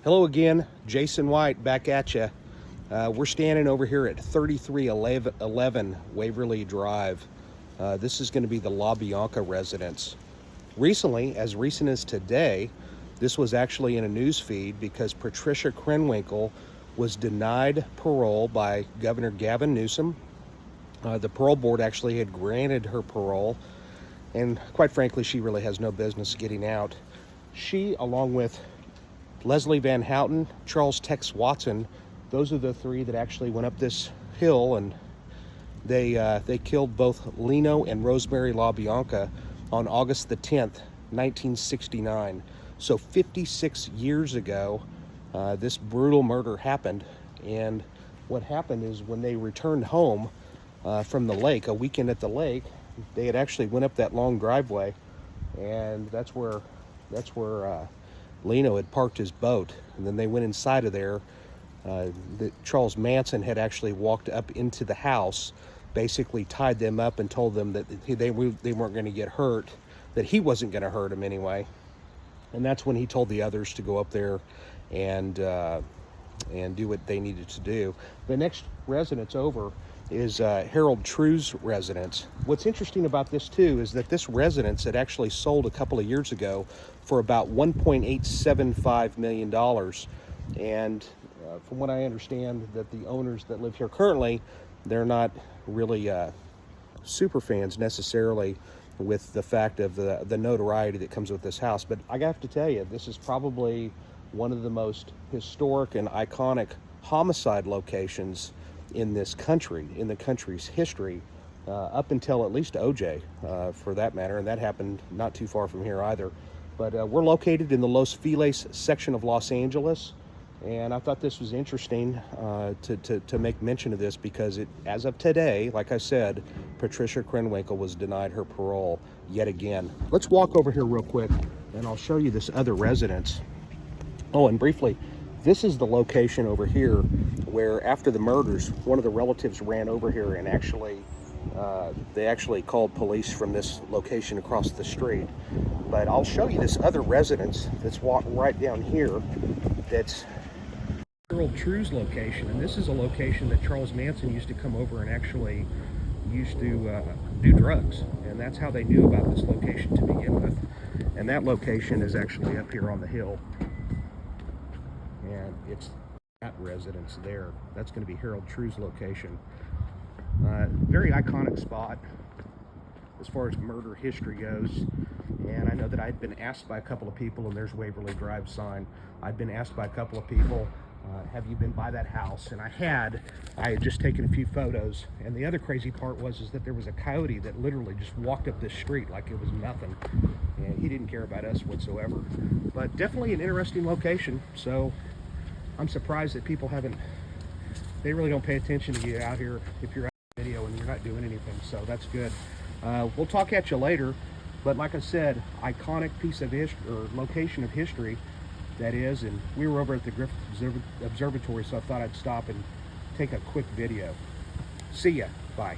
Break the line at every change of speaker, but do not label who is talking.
Hello again, Jason White back at you. We're standing over here at 3311 Waverly Drive. This is going to be the LaBianca residence. Recently, as recent as today, this was actually in a news feed because Patricia Krenwinkel was denied parole by Governor Gavin Newsom. The parole board actually had granted her parole, and quite frankly, she really has no business getting out. She, along with Leslie Van Houten, Charles Tex Watson, those are the three that actually went up this hill, and they killed both Leno and Rosemary LaBianca on August the 10th, 1969. So 56 years ago, this brutal murder happened. And what happened is when they returned home from the lake, a weekend at the lake, they had actually went up that long driveway, and that's where Leno had parked his boat. And then they went inside of there. Charles Manson had actually walked up into the house, basically tied them up and told them that they weren't going to get hurt, that he wasn't going to hurt them anyway. And that's when he told the others to go up there and do what they needed to do. The next residence over is Harold True's residence. What's interesting about this too is that this residence had actually sold a couple of years ago for about $1.875 million. And from what I understand, that the owners that live here currently, they're not really super fans necessarily with the fact of the notoriety that comes with this house. But I have to tell you, this is probably one of the most historic and iconic homicide locations in this country, in the country's history, up until at least OJ, for that matter, and that happened not too far from here either. But we're located in the Los Feliz section of Los Angeles, and I thought this was interesting to make mention of this because as of today, like I said, Patricia Krenwinkel was denied her parole yet again. Let's walk over here real quick, and I'll show you this other residence. Oh, and briefly, this is the location over here where after the murders, one of the relatives ran over here and they actually called police from this location across the street. But I'll show you this other residence that's walking right down here. That's Harold True's location, and this is a location that Charles Manson used to come over and actually used to do drugs, and that's how they knew about this location to begin with. And that location is actually up here on the hill, and it's that residence there. That's going to be Harold True's location. Very iconic spot as far as murder history goes. And I know that I'd been asked by a couple of people, and there's Waverly Drive sign. I'd been asked by a couple of people, have you been by that house? And I had just taken a few photos. And the other crazy part was that there was a coyote that literally just walked up this street like it was nothing. And he didn't care about us whatsoever. But definitely an interesting location. So I'm surprised that people they really don't pay attention to you out here if you're out in video and you're not doing anything. So that's good. We'll talk at you later. But like I said, iconic piece of history, or location of history, that is. And we were over at the Griffith Observatory, so I thought I'd stop and take a quick video. See ya. Bye.